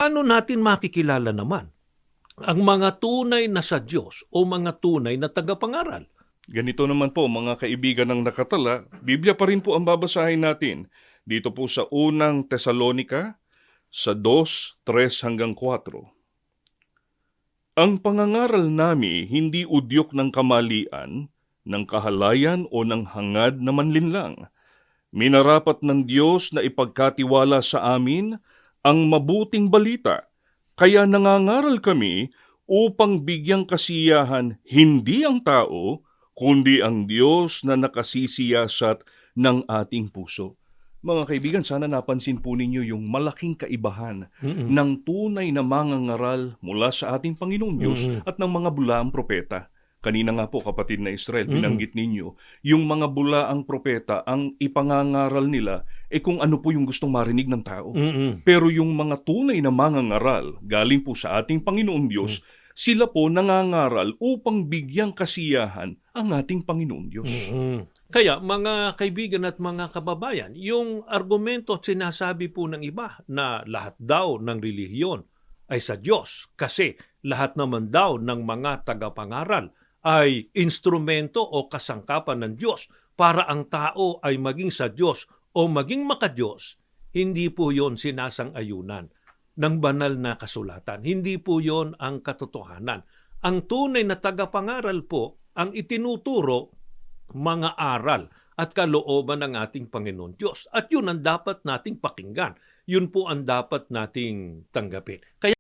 Paano natin makikilala naman ang mga tunay na sa Diyos o mga tunay na tagapangaral? Ganito naman po mga kaibigan ng nakatala, Biblia pa rin po ang babasahin natin. Dito po sa unang Tesalonika, sa 2:3-4. Ang pangangaral nami hindi udyok ng kamalian, ng kahalayan o ng hangad na manlinlang. Minarapat ng Diyos na ipagkatiwala sa amin ang mabuting balita, kaya nangangaral kami upang bigyang kasiyahan hindi ang tao, kundi ang Diyos na nakasisiyasat ng ating puso. Mga kaibigan, sana napansin po ninyo yung malaking kaibahan ng tunay na mangangaral mula sa ating Panginoong Diyos at ng mga bulaang propeta. Kanina nga po, kapatid na Israel, binanggit ninyo, yung mga bulaang propeta, ang ipangangaral nila kung ano po yung gustong marinig ng tao. Pero yung mga tunay na mangangaral, galing po sa ating Panginoong Diyos, sila po nangangaral upang bigyang kasiyahan ang ating Panginoong Diyos. Kaya mga kaibigan at mga kababayan, yung argumento at sinasabi po ng iba na lahat daw ng relihiyon ay sa Diyos kasi lahat naman daw ng mga tagapangaral ay instrumento o kasangkapan ng Diyos para ang tao ay maging sa Diyos o maging maka-Diyos, hindi po yon sinasang-ayunan ng banal na kasulatan. Hindi po yon ang katotohanan. Ang tunay na tagapangaral po ang itinuturo mga aral at kalooban ng ating Panginoon Diyos. At yun ang dapat nating pakinggan. Yun po ang dapat nating tanggapin. Kaya